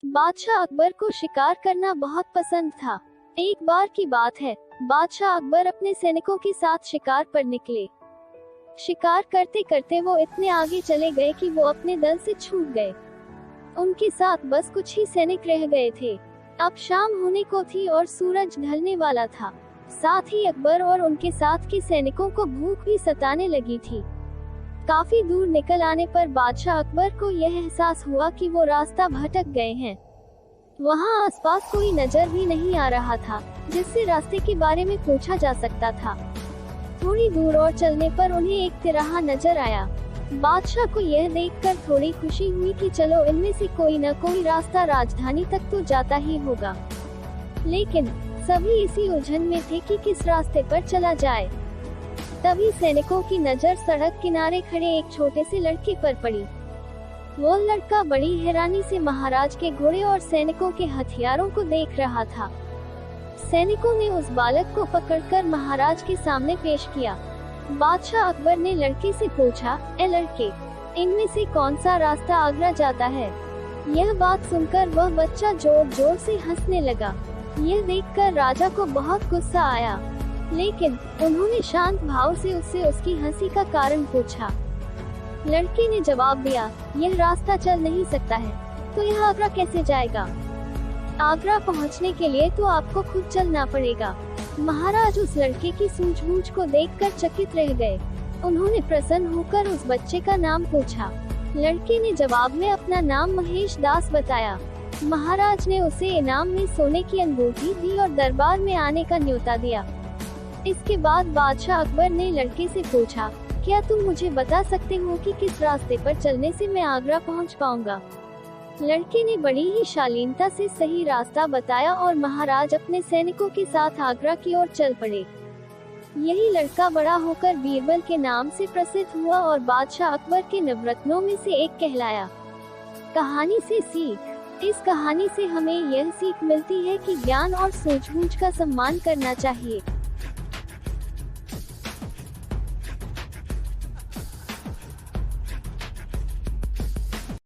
बादशाह अकबर को शिकार करना बहुत पसंद था। एक बार की बात है, बादशाह अकबर अपने सैनिकों के साथ शिकार पर निकले। शिकार करते करते वो इतने आगे चले गए कि वो अपने दल से छूट गए। उनके साथ बस कुछ ही सैनिक रह गए थे। अब शाम होने को थी और सूरज ढलने वाला था। साथ ही अकबर और उनके साथ के सैनिकों को भूख भी सताने लगी थी। काफी दूर निकल आने पर बादशाह अकबर को यह एहसास हुआ कि वो रास्ता भटक गए हैं। वहाँ आसपास कोई नजर भी नहीं आ रहा था जिससे रास्ते के बारे में पूछा जा सकता था। थोड़ी दूर और चलने पर उन्हें एक तिराहा नजर आया। बादशाह को यह देखकर थोड़ी खुशी हुई कि चलो इनमें से कोई न कोई रास्ता राजधानी तक तो जाता ही होगा। लेकिन सभी इसी उलझन में थे कि किस रास्ते पर चला जाए। तभी सैनिकों की नजर सड़क किनारे खड़े एक छोटे से लड़के पर पड़ी। वो लड़का बड़ी हैरानी से महाराज के घोड़े और सैनिकों के हथियारों को देख रहा था। सैनिकों ने उस बालक को पकड़कर महाराज के सामने पेश किया। बादशाह अकबर ने लड़के से पूछा, ए लड़के, इनमें से कौन सा रास्ता आगरा जाता है? यह बात सुनकर वह बच्चा जोर जोर से हंसने लगा। यह देखकर राजा को बहुत गुस्सा आया, लेकिन उन्होंने शांत भाव से उससे उसकी हंसी का कारण पूछा। लड़के ने जवाब दिया, यह रास्ता चल नहीं सकता है, तो यह आगरा कैसे जाएगा? आगरा पहुंचने के लिए तो आपको खुद चलना पड़ेगा। महाराज उस लड़के की सूझबूझ को देखकर चकित रह गए। उन्होंने प्रसन्न होकर उस बच्चे का नाम पूछा। लड़के ने जवाब में अपना नाम महेश दास बताया। महाराज ने उसे इनाम में सोने की अंगूठी दी और दरबार में आने का न्योता दिया। इसके बाद बादशाह अकबर ने लड़के से पूछा, क्या तुम मुझे बता सकते हो कि किस रास्ते पर चलने से मैं आगरा पहुंच पाऊंगा? लड़के ने बड़ी ही शालीनता से सही रास्ता बताया और महाराज अपने सैनिकों के साथ आगरा की ओर चल पड़े। यही लड़का बड़ा होकर बीरबल के नाम से प्रसिद्ध हुआ और बादशाह अकबर के नवरत्नों में से एक कहलाया। कहानी से सीख। इस कहानी से हमें यह सीख मिलती है कि ज्ञान और सूझबूझ का सम्मान करना चाहिए।